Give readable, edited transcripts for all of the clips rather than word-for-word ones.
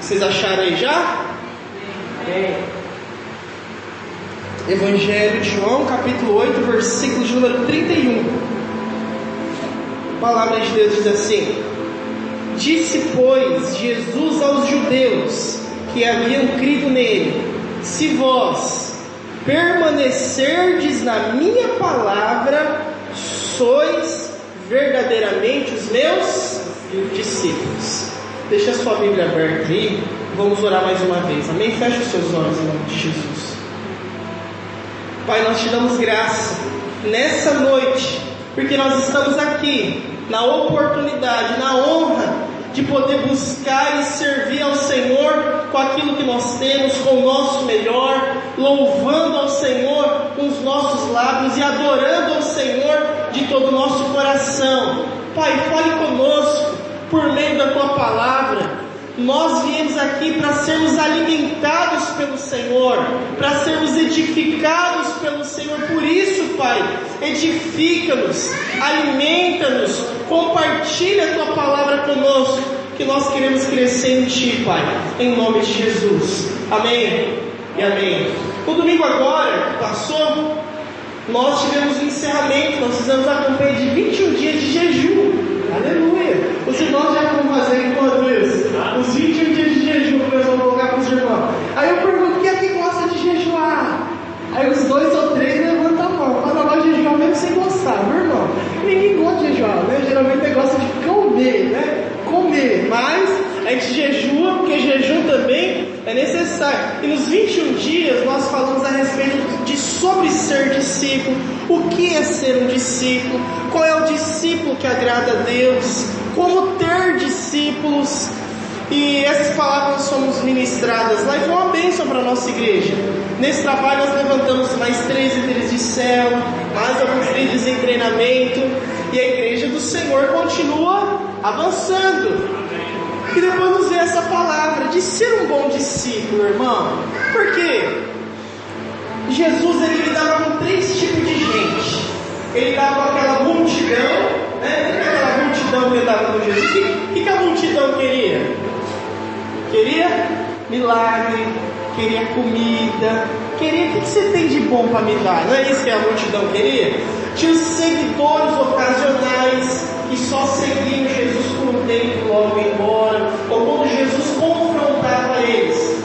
Vocês acharam aí já? Evangelho de João, capítulo 8, versículo de número 31. A palavra de Deus diz assim: Disse, pois, Jesus aos judeus que haviam crido nele: Se vós permanecerdes na minha palavra, sois verdadeiramente os meus discípulos. Deixa a sua Bíblia aberta aí, vamos orar mais uma vez, amém? Feche os seus olhos em nome de Jesus. Pai, nós te damos graça nessa noite, porque nós estamos aqui na oportunidade, na honra de poder buscar e servir ao Senhor com aquilo que nós temos, com o nosso melhor, louvando ao Senhor com os nossos lábios e adorando ao Senhor de todo o nosso coração. Pai, fale conosco por meio da Tua palavra. Nós viemos aqui para sermos alimentados pelo Senhor, para sermos edificados pelo Senhor. Por isso, Pai, edifica-nos, alimenta-nos, compartilha a Tua palavra conosco, que nós queremos crescer em Ti, Pai, em nome de Jesus. Amém e amém. O domingo agora que passou, nós tivemos um encerramento, nós fizemos a campanha de 21 dias de jejum. Aleluia! Os irmãos já vão fazer enquanto isso? Os 21 dias de jejum que nós vamos colocar para os irmãos. Aí eu pergunto, quem é que gosta de jejuar? Aí os 2 ou 3 levantam a mão. Para nós jejuar mesmo sem gostar, meu irmão. Ninguém gosta de jejuar, né? Geralmente gosta de comer, né? Comer, mas a gente jejua porque jejum também é necessário. E nos 21 dias nós falamos a respeito de sobre ser discípulo, o que é ser um discípulo, qual é o discípulo que agrada a Deus, como ter discípulos. E essas palavras somos ministradas lá e foi uma bênção para a nossa igreja. Nesse trabalho nós levantamos mais 3 líderes de céu, mais alguns líderes em treinamento, e a igreja do Senhor continua avançando. E depois nos vê essa palavra de ser um bom discípulo, irmão. Por quê? Jesus ele lidava com 3 tipos de gente. Ele lidava com aquela multidão, né? Aquela multidão que andava com Jesus. O que a multidão queria? Queria milagre, queria comida, queria, o que você tem de bom para me dar? Não é isso que a multidão queria? Tinha os seguidores ocasionais que só seguiam Jesus por um tempo e logo iam embora, ou quando Jesus confrontava eles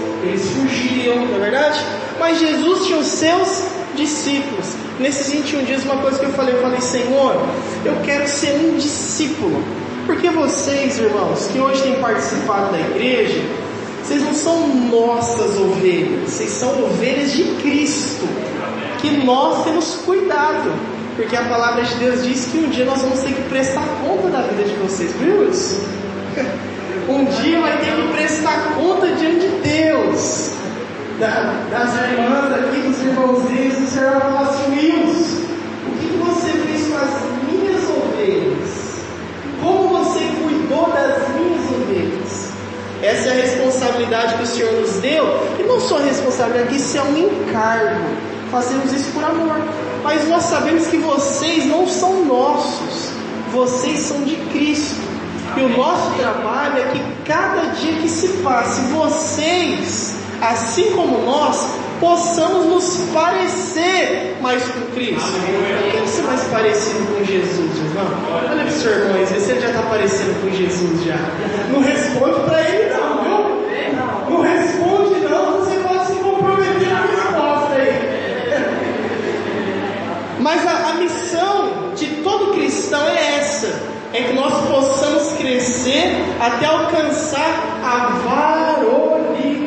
fugiam, não é verdade? Mas Jesus tinha os seus discípulos. Nesses 21 dias, uma coisa que eu falei, Senhor, eu quero ser um discípulo, porque vocês, irmãos, que hoje têm participado da igreja, vocês não são nossas ovelhas, vocês são ovelhas de Cristo, que nós temos cuidado, porque a palavra de Deus diz que um dia nós vamos ter que prestar conta da vida de vocês, viu isso? Um dia vai ter que prestar conta diante de Deus, das irmãs aqui, dos irmãozinhos. O Senhor vai falar assim: Wilson, o que você fez com as minhas ovelhas? Como você cuidou das minhas ovelhas? Essa é a responsabilidade que o Senhor nos deu, e não só a responsabilidade, isso é um encargo. Fazemos isso por amor, mas nós sabemos que vocês não são nossos, vocês são de Cristo. E o nosso trabalho é que cada dia que se passe, vocês, assim como nós, possamos nos parecer mais com Cristo. Quem ser mais parecido com Jesus, irmão? Olha para o seu irmão aí, se ele já está parecendo com Jesus já. Não responde para ele não, viu? Não responde não, você pode se comprometer com a resposta aí. Mas a missão de todo cristão é essa. É que nós possamos crescer até alcançar a varonilidade.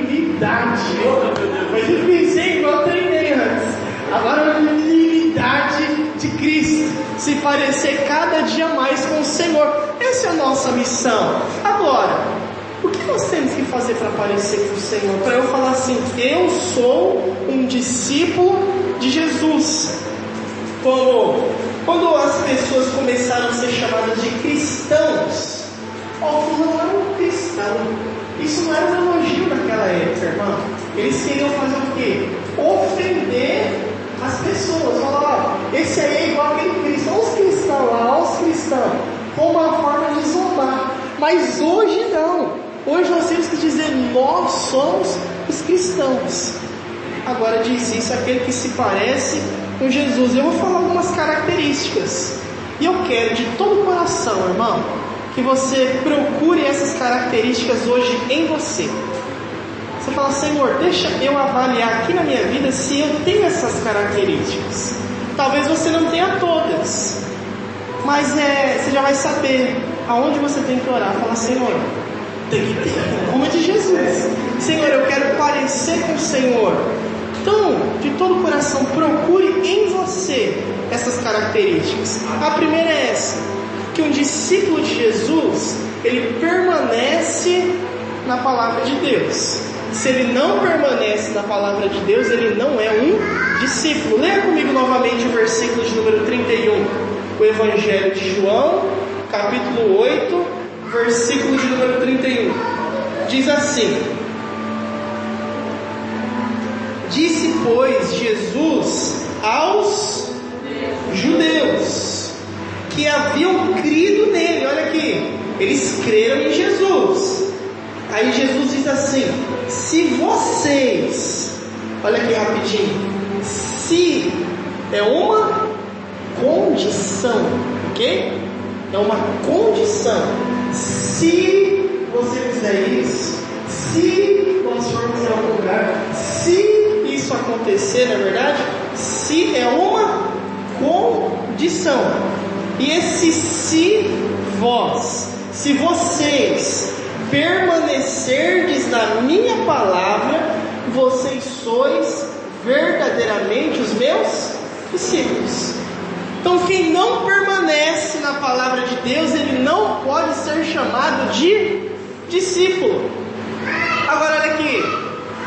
Foi difícil, hein? Eu treinei antes. A varonilidade de Cristo. Se parecer cada dia mais com o Senhor. Essa é a nossa missão. Agora, o que nós temos que fazer para parecer com o Senhor? Para eu falar assim: eu sou um discípulo de Jesus. Quando as pessoas começaram a ser chamadas de cristãos, fulano era um cristão. Isso não era um elogio naquela época, irmão. Eles queriam fazer o quê? Ofender as pessoas. Falar, esse aí é igual aquele cristão. Olha os cristãos lá, olha os cristãos. Com uma forma de zombar. Mas hoje não. Hoje nós temos que dizer: nós somos os cristãos. Agora diz isso aquele que se parece com Jesus. Eu vou falar algumas características, e eu quero de todo o coração, irmão, que você procure essas características hoje em você. Você fala: Senhor, deixa eu avaliar aqui na minha vida se eu tenho essas características. Talvez você não tenha todas, mas você já vai saber aonde você tem que orar. Fala: Senhor, tem que ter, em nome de Jesus. Senhor, eu quero parecer com o Senhor. Então, de todo o coração, procure em você essas características. A primeira é essa: que um discípulo de Jesus, ele permanece na palavra de Deus. Se ele não permanece na palavra de Deus, ele não é um discípulo. Leia comigo novamente o versículo de número 31, o Evangelho de João, capítulo 8, versículo de número 31. Diz assim: disse, pois, Jesus aos judeus que haviam crido nele. Olha aqui, eles creram em Jesus. Aí Jesus diz assim: se vocês, olha aqui rapidinho, se é uma condição, ok? É uma condição. Se você fizer isso, se nós formos em algum lugar, se isso acontecer, na verdade, se é uma condição. E esse se vós, se vocês permanecerdes na minha palavra, vocês sois verdadeiramente os meus discípulos. Então, quem não permanece na palavra de Deus, ele não pode ser chamado de discípulo. Agora, olha aqui,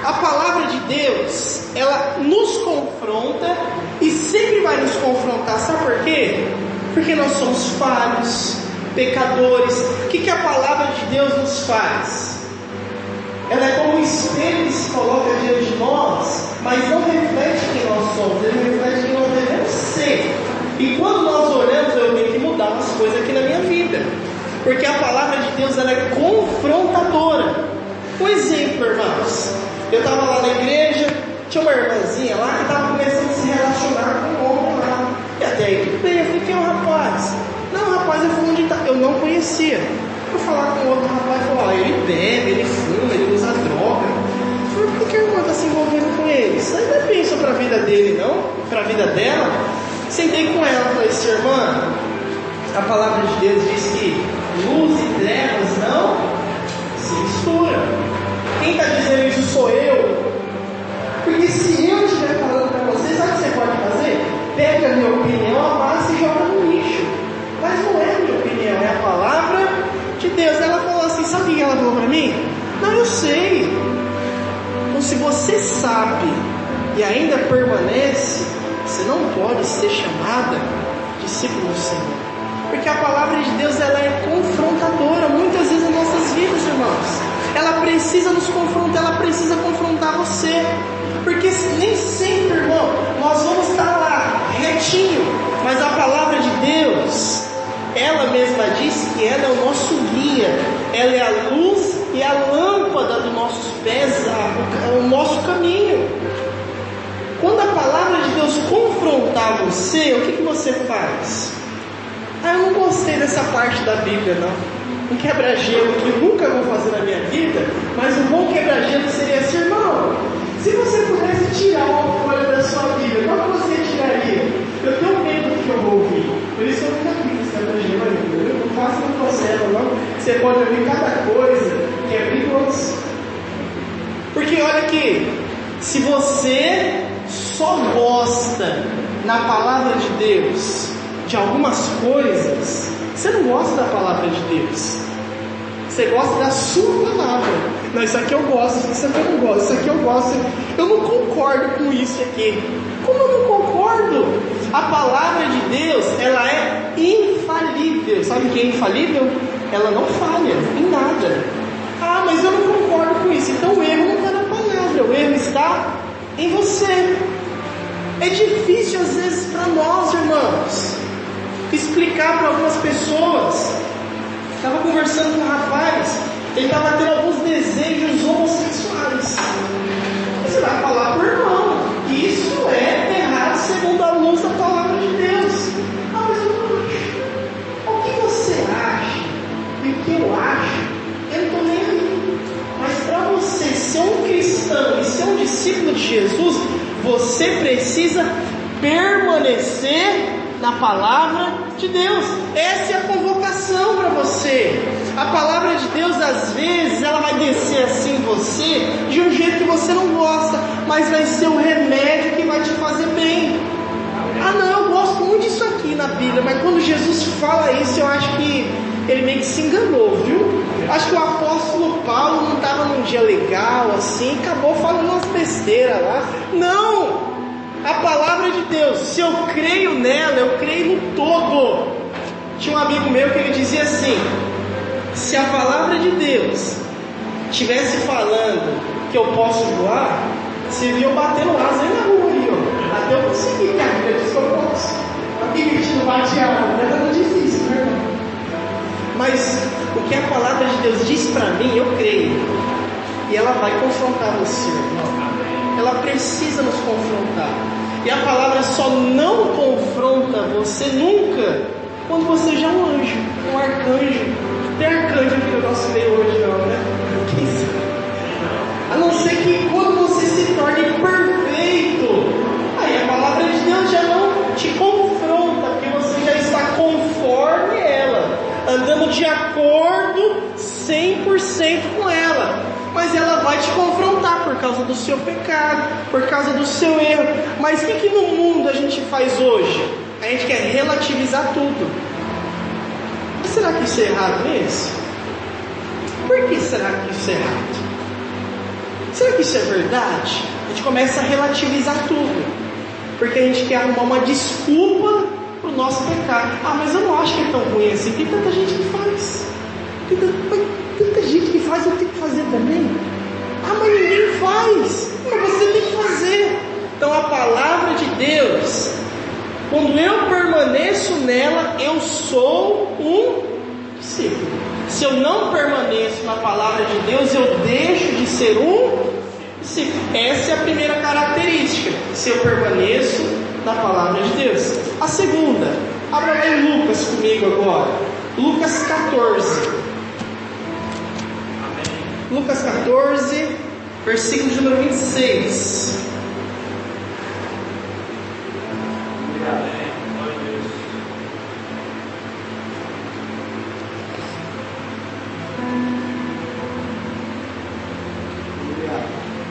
a palavra de Deus, ela nos confronta e sempre vai nos confrontar. Sabe por quê? Porque nós somos falhos, pecadores. O que a palavra de Deus nos faz? Ela é como um espelho que se coloca diante de nós, mas não reflete quem nós somos, ele reflete quem nós devemos ser. E quando nós oramos, eu tenho que mudar umas coisas aqui na minha vida, porque a palavra de Deus, ela é confrontadora. Um exemplo, irmãos, eu estava lá na igreja, tinha uma irmãzinha lá que estava começando a se relacionar com um homem lá, e até aí tudo bem. Eu falei: quem é o rapaz? Não, rapaz, eu fui onde tá. Eu não conhecia. Fui falar com outro rapaz, falou: ele bebe, ele fuma, ele usa droga. Eu falei: por que a irmã está se envolvendo com ele? Isso aí não é bênção para a vida dele, não? Para a vida dela. Sentei com ela e falei: irmã, a palavra de Deus diz que luz e trevas não se misturam. Quem está dizendo isso sou eu. Porque se eu estiver falando para você, sabe o que você pode fazer? Pega a minha opinião, amassa e joga no lixo. Mas não é a minha opinião, é a palavra de Deus. Ela falou assim: sabe o que ela falou para mim? Não, eu sei. Então, se você sabe e ainda permanece, você não pode ser chamada discípulo do Senhor. Porque a palavra de Deus, ela é confrontadora muitas vezes nas nossas vidas, irmãos. Ela precisa nos confrontar, ela precisa confrontar você. Porque nem sempre, irmão, nós vamos estar lá retinho, mas a palavra de Deus, ela mesma diz que ela é o nosso guia, ela é a luz e a lâmpada dos nossos pés, o nosso caminho. Quando a palavra de Deus confrontar você, o que você faz? Eu não gostei dessa parte da Bíblia, não. Um quebra-gelo que eu nunca vou fazer na minha vida, mas um bom quebra-gelo seria assim: irmão, se você pudesse tirar uma folha da sua Bíblia, qual que você tiraria? Eu tenho medo do que eu vou ouvir, por isso eu nunca fiz quebra-gelo ainda. Eu não faço no processo, não. Você pode ouvir cada coisa que é perigoso. Porque olha aqui, se você só gosta na palavra de Deus de algumas coisas, você não gosta da palavra de Deus. Você gosta da sua palavra. Não, isso aqui eu gosto, isso aqui eu não gosto, isso aqui eu gosto. Eu não concordo com isso aqui. Como eu não concordo? A palavra de Deus, ela é infalível. Sabe o que é infalível? Ela não falha em nada. Ah, mas eu não concordo com isso. Então o erro não está na palavra, o erro está em você. É difícil às vezes para nós, irmãos, explicar para algumas pessoas. Estava conversando com um rapaz, ele estava tendo alguns discípulo de Jesus, você precisa permanecer na palavra de Deus. Essa é a convocação para você. A palavra de Deus, às vezes, ela vai descer assim em você, de um jeito que você não gosta, mas vai ser o remédio que vai te fazer bem. Ah não, eu gosto muito disso aqui na Bíblia, mas quando Jesus fala isso, eu acho que ele meio que se enganou, viu? Acho que o apóstolo Paulo não estava num dia legal assim, acabou falando umas besteiras lá. Não! A palavra de Deus, se eu creio nela, eu creio no todo. Tinha um amigo meu que ele dizia assim: se a palavra de Deus estivesse falando que eu posso voar, você viu eu batendo asa aí na rua ali, ó. Até eu conseguir, cara, eu disse que eu posso. Aqui a gente não bate asa, não é nada difícil, né, irmão? Mas o que a palavra de Deus diz para mim, eu creio. E ela vai confrontar você, irmão. Ela precisa nos confrontar. E a palavra só não confronta você nunca quando você já é um anjo, um arcanjo. Tem arcanjo aqui no nosso meio hoje não, né? Quem sabe? A não ser que quando você se torne perfeito, aí a palavra de Deus já não te confronta, porque você já está conforme ela, andando de acordo 100% com ela. Mas ela vai te confrontar por causa do seu pecado, por causa do seu erro. Mas o que no mundo a gente faz hoje? A gente quer relativizar tudo. Mas será que isso é errado mesmo? Por que será que isso é errado? Será que isso é verdade? A gente começa a relativizar tudo, porque a gente quer arrumar uma desculpa para o nosso pecado. Ah, mas eu não acho que é tão ruim assim. Tem tanta gente que faz. Tanta gente que faz, eu tenho que fazer também. Ah, mas ninguém faz. Mas você tem que fazer. Então a palavra de Deus, quando eu permaneço nela, eu sou um discípulo. Se eu não permaneço na palavra de Deus, eu deixo de ser um discípulo. Essa é a primeira característica. Se eu permaneço na palavra de Deus. A segunda, abra lá em Lucas comigo agora. Lucas 14. Lucas 14, versículo de número 26.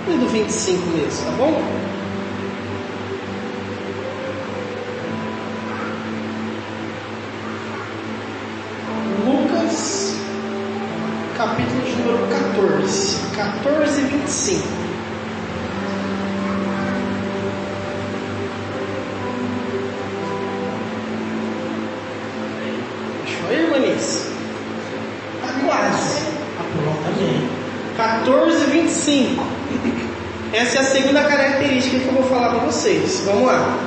E do 25 mesmo, tá bom? Lucas, capítulo de número 14, 25. Deixa eu ir, irmãs. Tá quase. Pronto, amém. 14, 25. Essa é a segunda característica que eu vou falar para vocês. Vamos lá.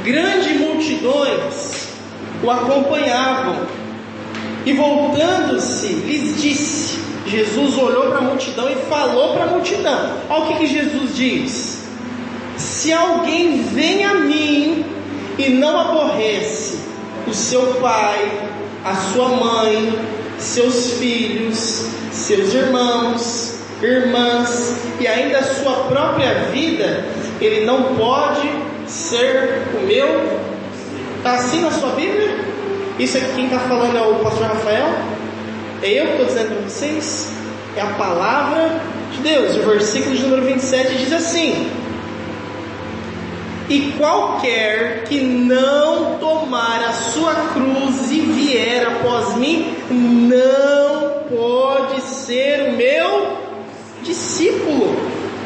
Grandes multidões o acompanhavam, e voltando-se, lhes disse. Jesus olhou para a multidão e falou para a multidão. Olha o que Jesus diz: se alguém vem a mim e não aborrece o seu pai, a sua mãe, seus filhos, seus irmãos, irmãs e ainda a sua própria vida, ele não pode ser o meu. Está assim na sua Bíblia? Isso aqui quem está falando é o pastor Rafael? É eu que estou dizendo para vocês? É a palavra de Deus. O versículo de número 27 diz assim: e qualquer que não tomar a sua cruz e vier após mim, não pode ser o meu discípulo.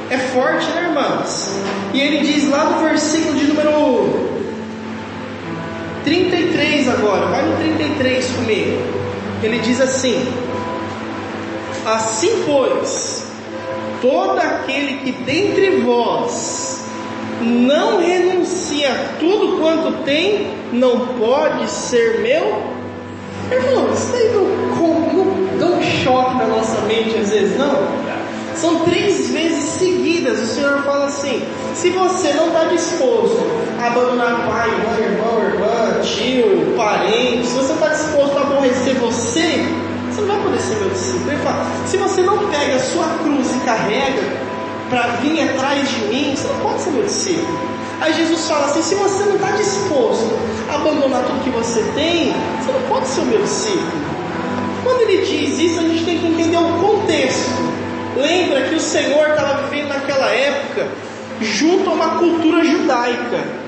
É forte, né, irmãos? E ele diz lá no versículo de número 33 agora, vai no 33 comigo. Ele diz assim: assim pois, todo aquele que dentre vós não renuncia a tudo quanto tem, não pode ser meu. Irmão, isso daí não dá um choque na nossa mente às vezes, não? São 3 vezes seguidas o Senhor fala assim: se você não está disposto a abandonar pai, mãe, irmão, irmã, tio, parente, se você está disposto a aborrecer você não vai poder ser meu discípulo. Ele fala: se você não pega a sua cruz e carrega, para vir atrás de mim, você não pode ser meu discípulo. Aí Jesus fala assim: se você não está disposto a abandonar tudo que você tem, você não pode ser o meu discípulo. Quando ele diz isso, a gente tem que entender o contexto. Lembra que o Senhor estava vivendo naquela época junto a uma cultura judaica.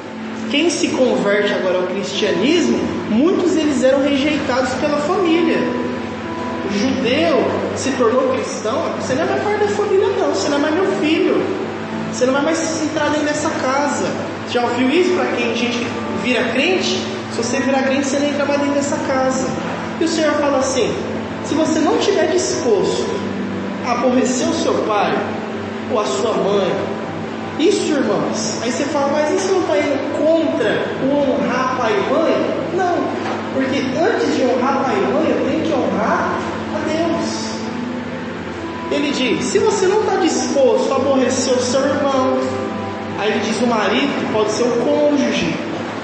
Quem se converte agora ao cristianismo, muitos deles eram rejeitados pela família. O judeu se tornou cristão, você não é mais parte da família não, você não é mais meu filho, você não vai mais entrar dentro dessa casa. Já ouviu isso para quem gente que vira crente? Se você virar crente, você não entra mais dentro dessa casa. E o Senhor fala assim: se você não estiver disposto a aborrecer o seu pai ou a sua mãe, isso, irmãos, aí você fala: mas isso não está indo contra o honrar pai e mãe? Não, porque antes de honrar pai e mãe, eu tenho que honrar a Deus. Ele diz: se você não está disposto a aborrecer o seu irmão, aí ele diz o marido, que pode ser o cônjuge,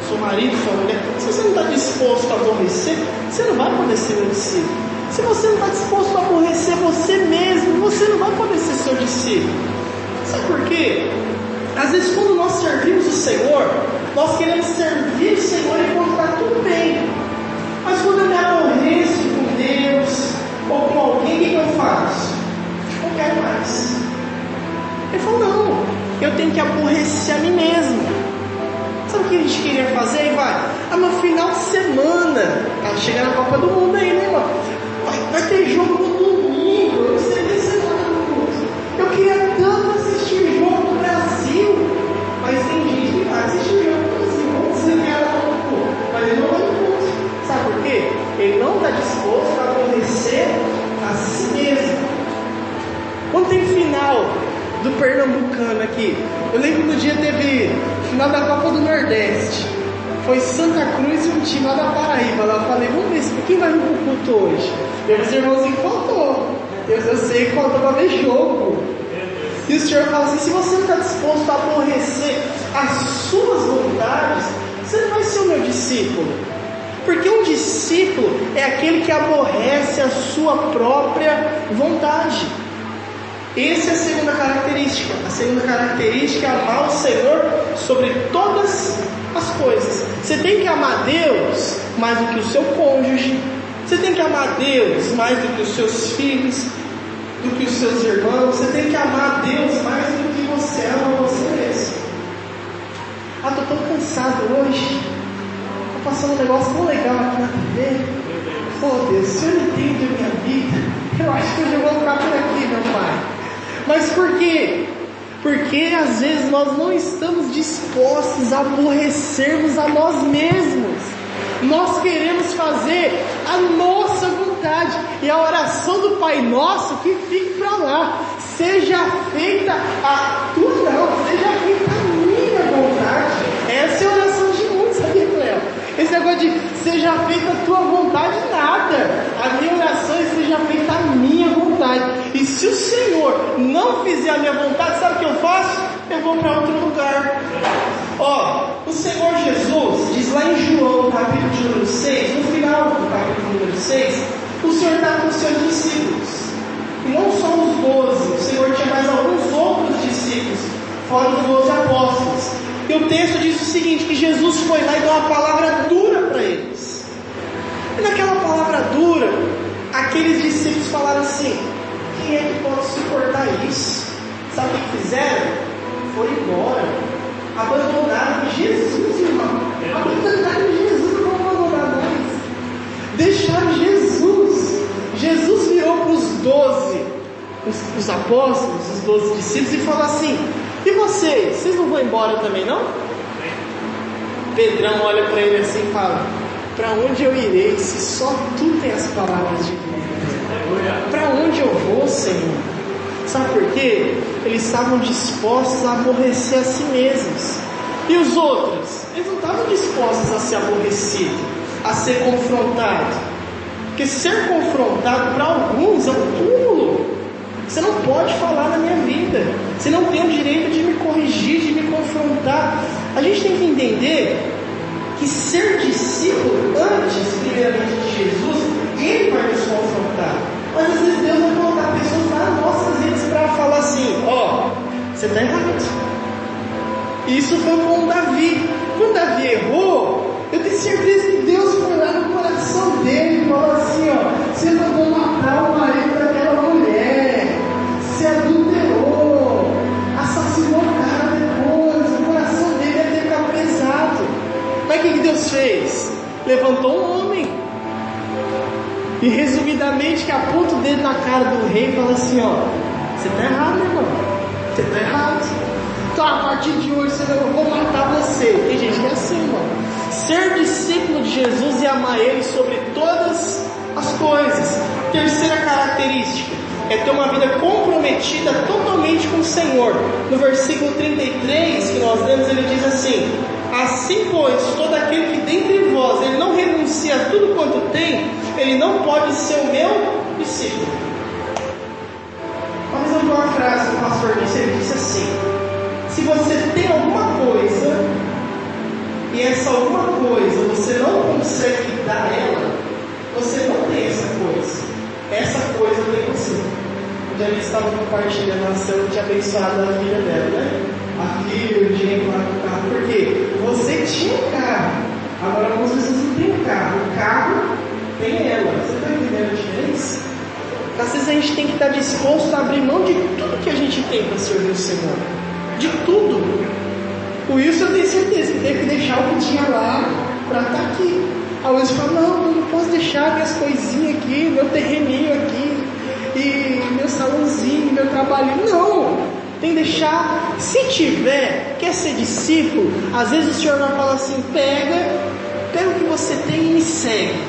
seu marido, sua mulher, se você não está disposto a aborrecer, você não vai poder ser meu discípulo. Se você não está disposto a aborrecer você mesmo, você não vai poder ser seu discípulo. Sabe por quê? Às vezes quando nós servimos o Senhor, nós queremos servir o Senhor enquanto está tudo bem. Mas quando eu me aborreço com Deus ou com alguém, o que eu faço? Não quero mais. Ele falou: não, eu tenho que aborrecer a mim mesmo. Sabe o que a gente queria fazer? Aí vai, no final de semana, chegar na Copa do Mundo aí, né, irmão? Vai ter jogo no domingo, eu não sei nem se eu queria tanto assistir jogo do Brasil, mas tem gente que vai assistir jogo do Brasil, vamos ser mas ele não vai no culto. Sabe por quê? Ele não está disposto a aborrecer a si mesmo. Quando tem final do Pernambucano aqui, eu lembro que no dia teve final da Copa do Nordeste, foi Santa Cruz e um time lá da Paraíba. Lá eu falei: vamos ver quem vai vir pro culto hoje. E os irmãozinhos faltou, eu sei que faltou para ver jogo. E o Senhor fala assim: se você não está disposto a aborrecer as suas vontades, você não vai ser o meu discípulo. Porque um discípulo é aquele que aborrece a sua própria vontade. Essa é a segunda característica. A segunda característica é amar o Senhor sobre todas as coisas. Você tem que amar Deus mais do que o seu cônjuge. Você tem que amar Deus mais do que os seus filhos, do que os seus irmãos. Você tem que amar Deus mais do que você ama você mesmo. Estou tão cansado hoje. Está passando um negócio tão legal aqui na TV. Oh Deus, o Senhor entende a minha vida. Eu acho que hoje eu vou ficar por aqui, meu Pai. Mas por quê? Porque às vezes nós não estamos dispostos a aborrecermos a nós mesmos. Nós queremos fazer a nossa vontade. E a oração do Pai Nosso, que fique para lá: seja feita a tua, não, seja feita a minha vontade. Essa é a oração de muitos, sabe, Cléo? Esse negócio de seja feita a tua vontade, nada. A minha oração é: seja feita a minha vontade. E se o Senhor não fizer a minha vontade, sabe o que eu faço? Eu vou para outro lugar. O Senhor Jesus diz lá em João, capítulo número 6, no final do capítulo número 6, o Senhor está com os seus discípulos. E não só os 12, o Senhor tinha mais alguns outros discípulos, fora os 12 apóstolos. E o texto diz o seguinte: que Jesus foi lá e deu uma palavra dura para eles. E naquela palavra dura, aqueles discípulos falaram assim: quem é que pode suportar isso? Sabe o que fizeram? Foram embora, abandonaram Jesus, irmão. Abandonaram Jesus, não vão abandonar nós. Deixaram Jesus. Jesus virou para os 12, os apóstolos, os 12 discípulos, e falou assim: e vocês? Vocês não vão embora também, não? Pedrão olha para ele assim e fala: para onde eu irei se só tu tens as palavras de vida? Para onde eu vou, Senhor? Sabe por quê? Eles estavam dispostos a aborrecer a si mesmos. E os outros? Eles não estavam dispostos a ser aborrecidos, a ser confrontados. Porque ser confrontado para alguns é um túmulo. Você não pode falar na minha vida. Você não tem o direito de me corrigir, de me confrontar. A gente tem que entender que ser discípulo antes, primeiramente, de Jesus, Ele vai nos confrontar. Mas às vezes Deus vai colocar pessoas nas nossas vidas para falar assim: Isso foi com Davi. Quando Davi errou, eu tenho certeza que Deus foi lá no coração dele e falou assim, ó: você mandou matar o marido daquela mulher, você adulterou, assassinou o cara depois. O coração dele ia ter ficado pesado. Mas o que Deus fez? Levantou um homem e resumidamente que aponta o dedo na cara do rei e fala assim, ó: você está errado, meu irmão, você está errado. Então a partir de hoje eu vou matar você. Tem gente que é assim, irmão. Ser discípulo de Jesus e amar Ele sobre todas as coisas. Terceira característica é ter uma vida comprometida totalmente com o Senhor. No versículo 33 que nós lemos, ele diz assim: assim pois, todo aquele que dentre vós ele não renuncia a tudo quanto tem, ele não pode ser o meu discípulo. Vamos ver uma frase que o pastor disse. Ele disse assim: se você tem alguma coisa e essa alguma coisa você não consegue dar ela, você não tem essa coisa. Essa coisa tem você. Um dia ele estava compartilhando a célula de abençoada da filha dela, né? A filha, o dinheiro lá no carro. Por quê? Você tinha um carro. Agora algumas pessoas não têm um carro. O carro tem ela. Você está entendendo a diferença? Às vezes a gente tem que estar disposto a abrir mão de tudo que a gente tem para servir o Senhor. De tudo. O Wilson, eu tenho certeza que teve que deixar o que tinha lá para estar aqui. A Wilson fala: não, eu não posso deixar minhas coisinhas aqui, meu terreninho aqui, e meu salãozinho, meu trabalhinho. Não, tem que deixar. Se tiver, quer ser discípulo, às vezes o Senhor vai falar assim: pega o que você tem e me segue.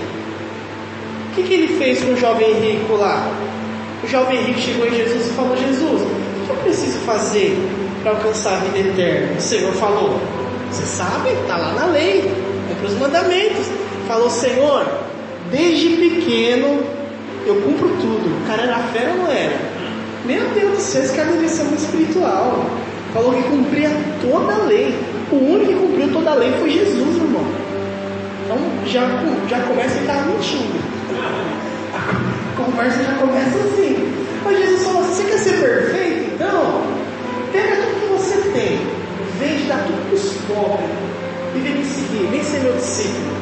O que ele fez com o jovem rico lá? O jovem rico chegou em Jesus e falou: Jesus, o que eu preciso fazer para alcançar a vida eterna? O Senhor falou: você sabe, está lá na lei, é para os mandamentos. Falou: Senhor, desde pequeno eu cumpro tudo. O cara era fera ou não era? Meu Deus do céu, esse cara devia ser muito espiritual. Falou que cumpria toda a lei. O único que cumpriu toda a lei foi Jesus, irmão. Então já começa a ficar mentindo. A conversa já começa assim. Mas Jesus falou assim: você quer ser perfeito? Então, pega tudo que você tem, vende, dá tudo para os pobres e vem me seguir, vem ser meu discípulo.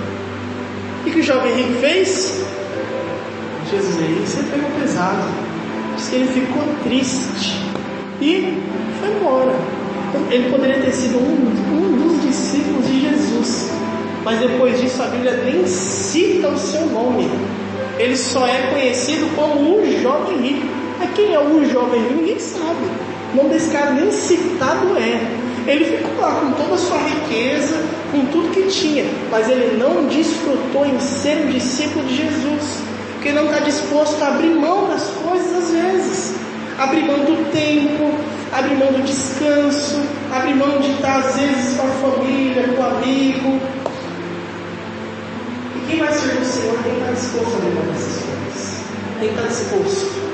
O que o jovem rico fez? Jesus aí, você pegou pesado. Diz que ele ficou triste e foi embora. Então, ele poderia ter sido um dos discípulos de Jesus, mas depois disso a Bíblia nem cita o seu nome. Ele só é conhecido como o jovem rico. Mas quem é o jovem rico? Ninguém sabe. O nome desse cara nem citado é. Ele ficou lá com toda a sua riqueza, com tudo que tinha, mas ele não desfrutou em ser um discípulo de Jesus, porque ele não está disposto a abrir mão das coisas às vezes. Abrir mão do tempo, abrir mão do descanso, abrir mão de estar às vezes com a família, com o amigo. E quem vai servir o Senhor tem que estar disposto a abrir mão dessas coisas. Tem que estar disposto.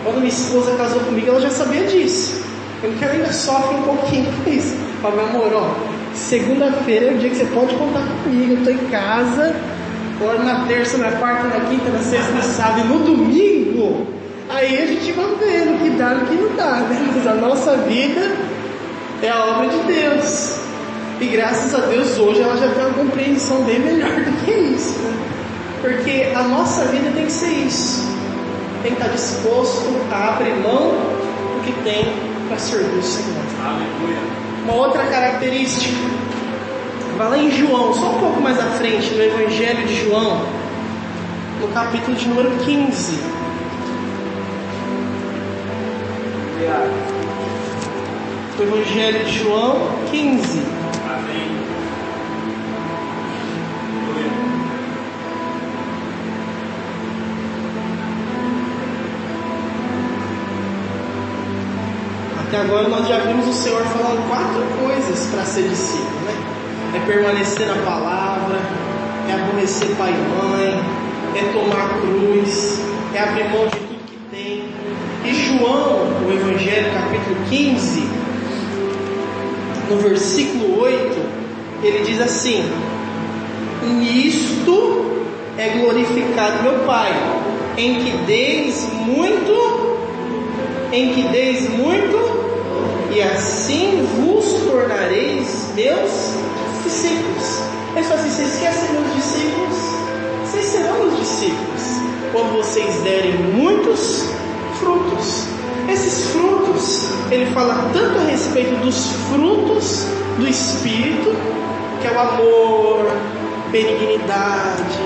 Quando minha esposa casou comigo, ela já sabia disso. Eu quero ainda sofre um pouquinho com isso. Fala: meu amor, ó, segunda-feira é o dia que você pode contar comigo. Eu estou em casa, agora na terça, na quarta, na quinta, na sexta, no sábado e no domingo. Aí a gente vai vendo o que dá e o que não dá, né? Mas a nossa vida é a obra de Deus. E graças a Deus hoje ela já tem uma compreensão bem melhor do que isso, né? Porque a nossa vida tem que ser isso. Tem que estar disposto a abrir mão do que tem para servir o Senhor. Aleluia. Uma outra característica, vai lá em João, só um pouco mais à frente, no Evangelho de João, no capítulo de número 15. O Evangelho de João 15. Amém. Até agora nós já vimos o Senhor falando 4 coisas para ser discípulo, né? É permanecer na palavra, é aborrecer pai e mãe, é tomar a cruz, é abrir mão de tudo que tem. E João, o Evangelho, capítulo 15, no versículo 8, ele diz assim: nisto é glorificado meu Pai, em que deis muito e assim vos tornareis meus discípulos. Ele fala assim: vocês querem ser meus discípulos? Vocês serão meus discípulos quando vocês derem muitos frutos. Esses frutos, ele fala tanto a respeito dos frutos do Espírito, que é o amor, benignidade,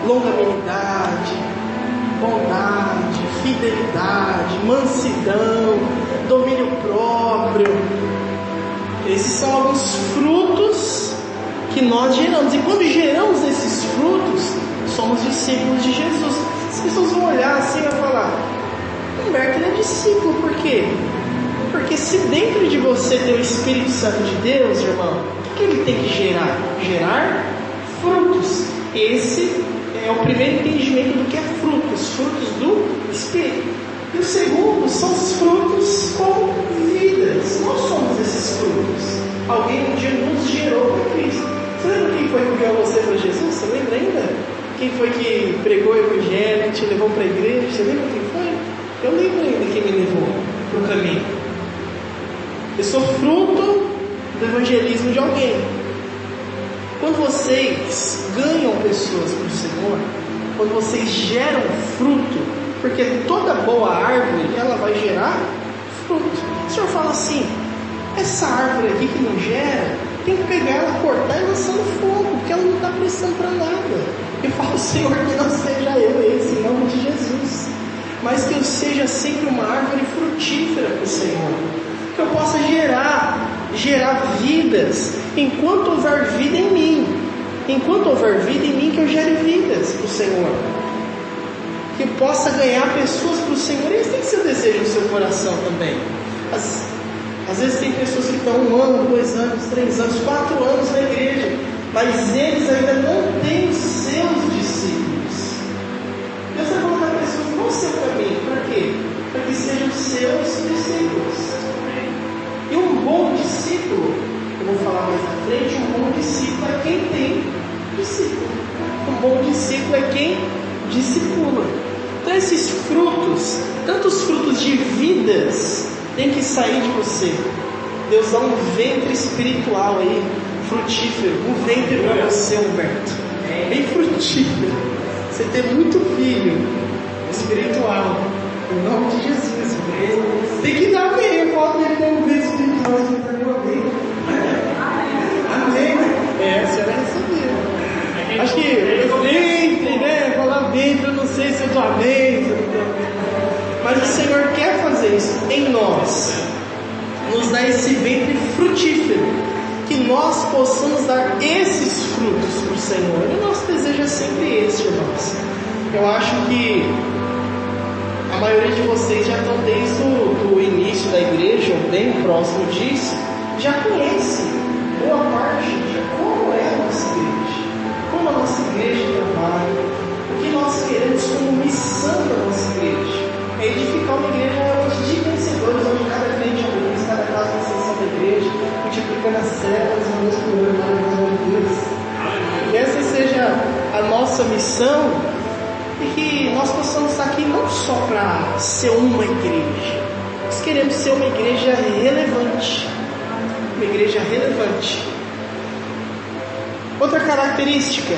longanimidade, bondade, fidelidade, mansidão, domínio próprio. Esses são alguns frutos que nós geramos. E quando geramos esses frutos, somos discípulos de Jesus. As pessoas vão olhar assim e vão falar: Humberto, ele é discípulo, por quê? Porque se dentro de você tem o Espírito Santo de Deus, irmão, o que ele tem que gerar? Gerar frutos. Esse é o primeiro entendimento do que é frutos, frutos do Espírito. E o segundo são os frutos com vidas. Nós somos esses frutos. Alguém um dia nos gerou para Cristo. Você lembra quem foi que guiou você para Jesus? Você lembra ainda? Quem foi que pregou o Evangelho, te levou para a igreja? Você lembra quem foi? Eu lembro ainda quem me levou para o caminho. Eu sou fruto do evangelismo de alguém. Quando vocês ganham pessoas para o Senhor, quando vocês geram fruto, porque toda boa árvore ela vai gerar fruto. O Senhor fala assim: essa árvore aqui que não gera, tem que pegar ela, cortar e lançar no fogo, porque ela não está prestando para nada. Eu falo: Senhor, que não seja eu esse, em nome de Jesus, mas que eu seja sempre uma árvore frutífera para o Senhor, que eu possa gerar vidas, enquanto houver vida em mim, que eu gere vidas para o Senhor, que eu possa ganhar pessoas para o Senhor. Esse tem que ser o desejo do seu coração também. Às vezes tem pessoas que estão 1 ano, 2 anos, 3 anos, 4 anos na igreja, mas eles ainda não têm os seus discípulos. Deus vai colocar pessoas no seu caminho. Para quê? Para que sejam seus discípulos. E um bom discípulo, eu vou falar mais à frente, um bom discípulo é quem tem discípulo. Um bom discípulo é quem discipula. Então esses frutos, tantos frutos de vidas, tem que sair de você. Deus dá um ventre espiritual aí, frutífero, um ventre para você, Humberto, bem frutífero. Você tem muito filho espiritual, em nome de Jesus. Tem que dar bem, eu falo dele como ventre espiritual, você não está bem. Amém. Você vai receber. Acho que ventre, né? Falar ventre, eu não sei se eu estou amém, se eu não estou amém. Mas o Senhor quer fazer isso em nós, nos dar esse ventre frutífero, que nós possamos dar esses frutos para o Senhor. E o nosso desejo é sempre esse, irmãos. Eu acho que a maioria de vocês já estão desde o início da igreja, ou bem próximo disso, já conhece boa parte de como é a nossa igreja, como a nossa igreja trabalha, o que nós queremos como missão da nossa igreja. É edificar uma igreja de vencedores, onde cada crente é um Deus, cada casa é uma extensão da igreja, multiplicando as células, uma vez por ano, Deus. Que essa seja a nossa missão, e que nós possamos estar aqui não só para ser uma igreja, nós queremos ser uma igreja relevante. Uma igreja relevante. Outra característica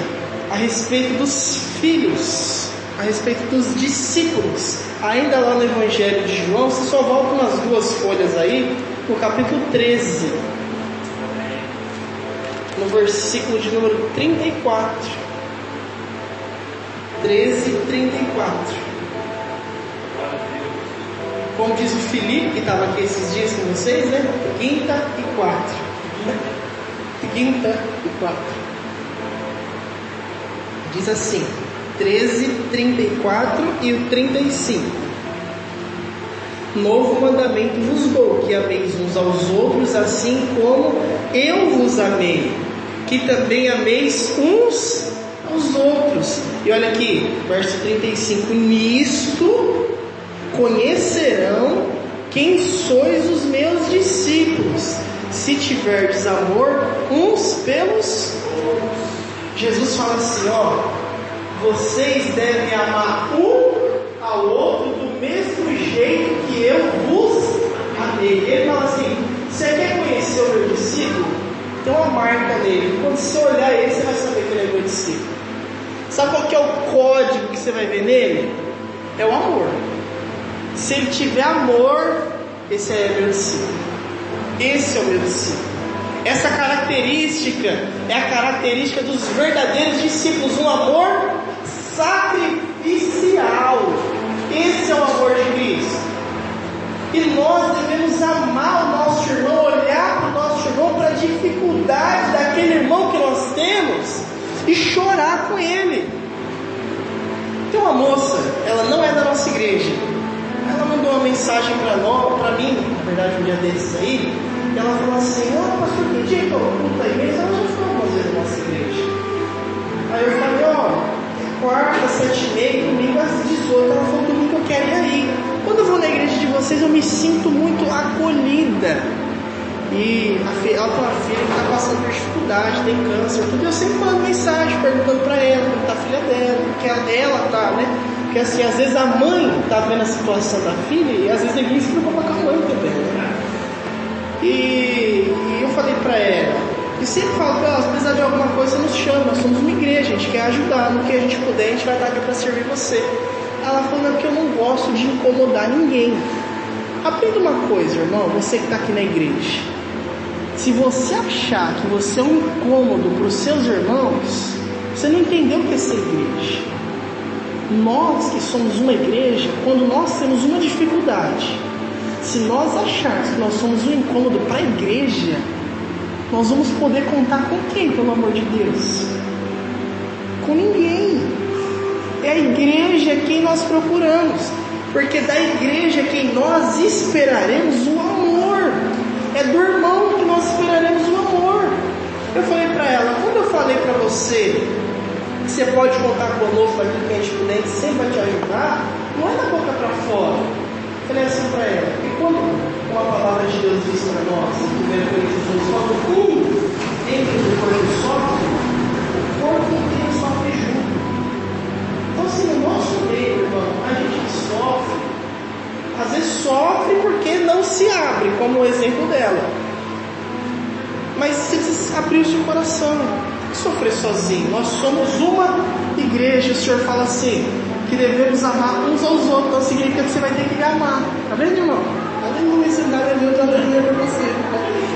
a respeito dos filhos, a respeito dos discípulos, ainda lá no Evangelho de João, você só volta umas 2 folhas aí, no capítulo 13, no versículo de número 34. 13:34. Como diz o Felipe, que estava aqui esses dias com vocês, né? Quinta e 4. Diz assim: 13:34 e o 35. Novo mandamento vos dou, que ameis uns aos outros, assim como eu vos amei, que também ameis uns aos outros. E olha aqui, verso 35: nisto conhecerão quem sois os meus discípulos, se tiverdes amor uns pelos outros. Jesus fala assim: vocês devem amar um ao outro do mesmo jeito que eu vos amei. Ele fala assim: tem uma marca nele. Quando você olhar ele, você vai saber que ele é meu discípulo. Sabe qual que é o código que você vai ver nele? É o amor. Se ele tiver amor, esse é meu discípulo. Esse é o meu discípulo. Essa característica é a característica dos verdadeiros discípulos, um amor sacrificial. Esse é o amor de Cristo. E nós devemos amar o nosso irmão, olhar para o nosso irmão, para a dificuldade daquele irmão que nós temos e chorar com ele. Tem uma moça, ela não é da nossa igreja. Ela mandou uma mensagem para mim, na verdade um dia desses aí. E ela falou assim: pastor, que dia que eu culto a igreja? Ela já ficou algumas vezes na nossa igreja. Aí eu falei: quarta, 7h30, domingo às 18. Ela falou: domingo eu quero ir aí. Quando eu vou na igreja de vocês, eu me sinto muito acolhida. E ela tem uma filha que está passando por dificuldade, tem câncer, tudo. Eu sempre mando mensagem perguntando para ela como está a filha dela, porque ela está, né? Porque assim, às vezes a mãe está vendo a situação da filha e às vezes ninguém se preocupa com a mãe também, né? E eu falei para ela, e sempre falo para ela: se precisar de alguma coisa, nos chama, nós somos uma igreja, a gente quer ajudar, no que a gente puder, a gente vai estar aqui para servir você. Ela falou: não, porque eu não gosto de incomodar ninguém. Aprenda uma coisa, irmão, você que está aqui na igreja. Se você achar que você é um incômodo para os seus irmãos, você não entendeu o que é ser igreja. Nós que somos uma igreja, quando nós temos uma dificuldade, se nós acharmos que nós somos um incômodo para a igreja, nós vamos poder contar com quem, pelo amor de Deus? Com ninguém. É a igreja quem nós procuramos, porque da igreja quem nós esperaremos o amor. É do irmão que nós esperaremos o amor. Eu falei para ela: quando eu falei para você que você pode contar conosco para aquilo que a gente puder, a gente sempre vai te ajudar, não é da boca para fora. Eu falei assim para ela: e quando uma palavra de Deus diz para nós, em 1 Coríntios 12, quando dentro do corpo sofre, o corpo inteiro sofre junto. Então, assim, no nosso meio, irmão, a gente sofre. Às vezes sofre porque não se abre, como o exemplo dela. Mas você precisa abrir o seu coração. Não tem que sofrer sozinho. Nós somos uma igreja. O Senhor fala assim, que devemos amar uns aos outros. Então significa que você vai ter que me amar. Tá vendo, irmão? Aleluia, você dá aleluia para você.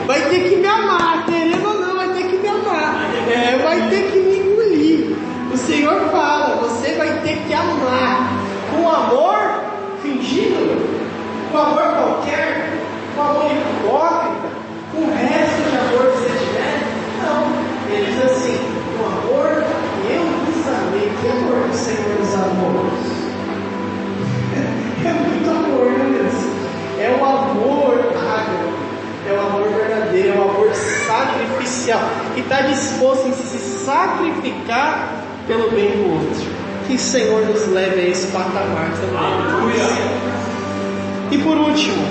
Vai ter que me amar, querendo ou não, vai ter que me amar. Vai ter que me engolir. O Senhor fala: você vai ter que amar com amor fingido, com amor qualquer, com amor hipócrita, com o resto de amor que você tiver. Não, ele diz assim: com amor que eu vos amei. Que amor que o Senhor nos amou? É muito amor, meu Deus. É o amor ágape, é o amor verdadeiro, é o amor sacrificial, que está disposto em se sacrificar pelo bem do outro. Que o Senhor nos leve a esse patamar também. E por último,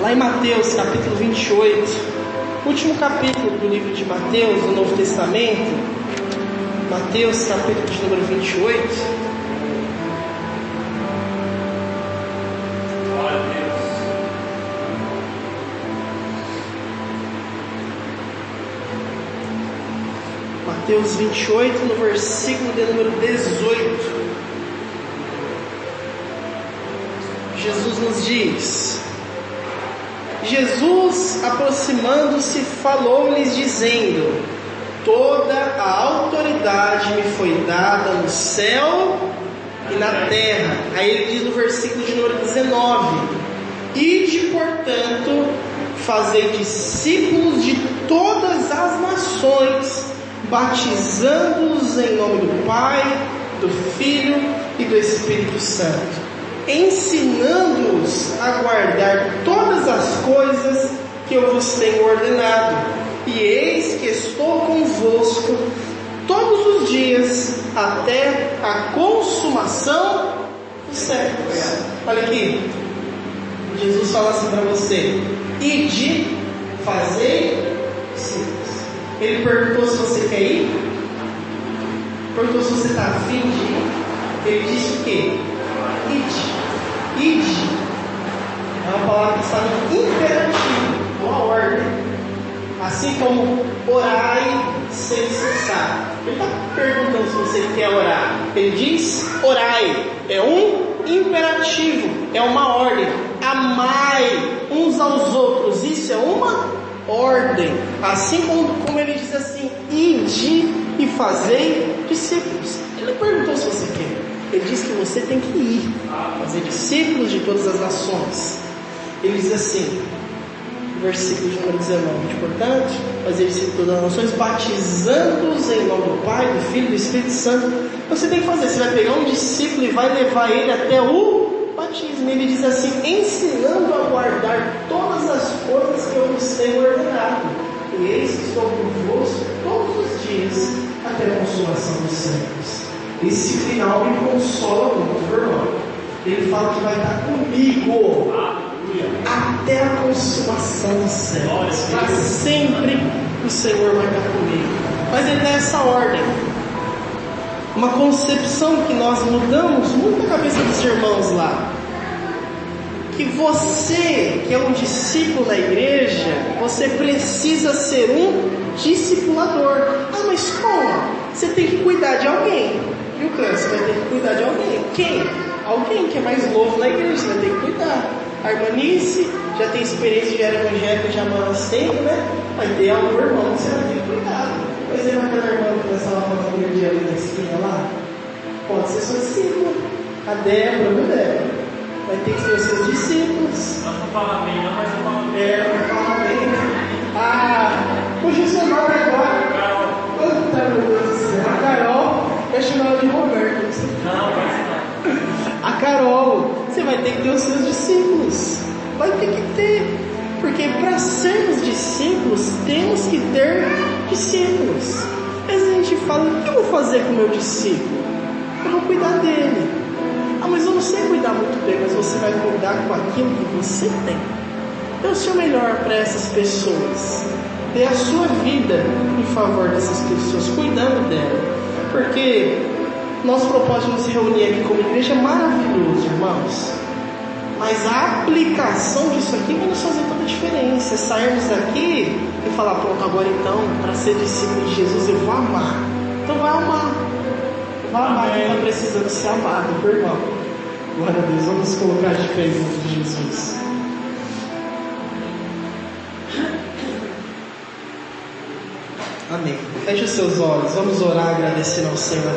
lá em Mateus capítulo 28, último capítulo do livro de Mateus, do Novo Testamento, Mateus capítulo de número 28. Mateus 28, no versículo de número 18, Jesus nos diz: Jesus, aproximando-se, falou-lhes dizendo: toda a autoridade me foi dada no céu e na terra. Aí ele diz no versículo de número 19: ide, portanto, fazei discípulos de todas as nações, batizando-os em nome do Pai, do Filho e do Espírito Santo, ensinando-os a guardar todas as coisas que eu vos tenho ordenado. E eis que estou convosco todos os dias até a consumação dos séculos. Olha aqui, Jesus fala assim para você: ide, fazei discípulos. Ele perguntou se você quer ir, perguntou se você está afim de ir. Ele disse o quê? Ide. Ide é uma palavra que está no imperativo, uma ordem. As assim como orai sem cessar. Ele está perguntando se você quer orar. Ele diz orai, é um imperativo, é uma ordem. Amai uns aos outros, isso é uma ordem. Assim como ele diz assim, ide e fazei discípulos. Ele não perguntou se você quer, ele diz que você tem que ir, fazer discípulos de todas as nações. Ele diz assim, versículo de número 19, portanto, fazer discípulos de todas as nações, batizando-os em nome do Pai, do Filho e do Espírito Santo. Você tem que fazer, você vai pegar um discípulo e vai levar ele até o batismo. Ele diz assim, ensinando a guardar todas as coisas que eu vos tenho ordenado. E eis que estou convosco todos os dias, até a consumação dos séculos. Esse final me consola muito, irmão. Ele fala que vai estar comigo até a consumação dos séculos. Para sempre o Senhor vai estar comigo. Mas ele dá essa ordem. Uma concepção que nós mudamos muito na cabeça dos irmãos lá. Que você, que é um discípulo da igreja, você precisa ser um discipulador. Ah, mas como? Você tem que cuidar de alguém. Viu, Clã? Você vai ter que cuidar de alguém. Quem? Alguém que é mais novo na igreja, você vai ter que cuidar. A irmã Nice já tem experiência de era evangélica já há mais tempo, né? Vai ter algum irmão que você vai ter que cuidar. Por exemplo, aquela irmã que nós estávamos falando aquele dia ali na esquina lá, pode ser sua discípula. A Débora, viu, Débora? Vai ter que ser os seus discípulos. Não fala bem, não, mas eu falo bem. Não fala bem. Puxa o seu nome agora. Carol. Meu Deus do céu. A Carol, vai chamar ela de Roberto. Não, vai ser. A Carol, você vai ter que ter os seus discípulos. Vai ter que ter. Porque para sermos discípulos, temos que ter discípulos. Às vezes a gente fala, o que eu vou fazer com o meu discípulo? Eu vou cuidar dele. Mas eu não sei cuidar muito bem, mas você vai cuidar com aquilo que você tem. Dê o seu melhor para essas pessoas. Dê a sua vida em favor dessas pessoas, cuidando dela. Porque nosso propósito de se reunir aqui como igreja é maravilhoso, irmãos. Mas a aplicação disso aqui vai nos fazer toda a diferença. Sairmos daqui e falar, pronto, agora então, para ser discípulo de Jesus, eu vou amar. Então vai amar. Vai amar quem está precisando ser amado, meu irmão. Glória a Deus, vamos colocar de pé diante de Jesus. Amém. Feche os seus olhos, vamos orar agradecendo ao Senhor.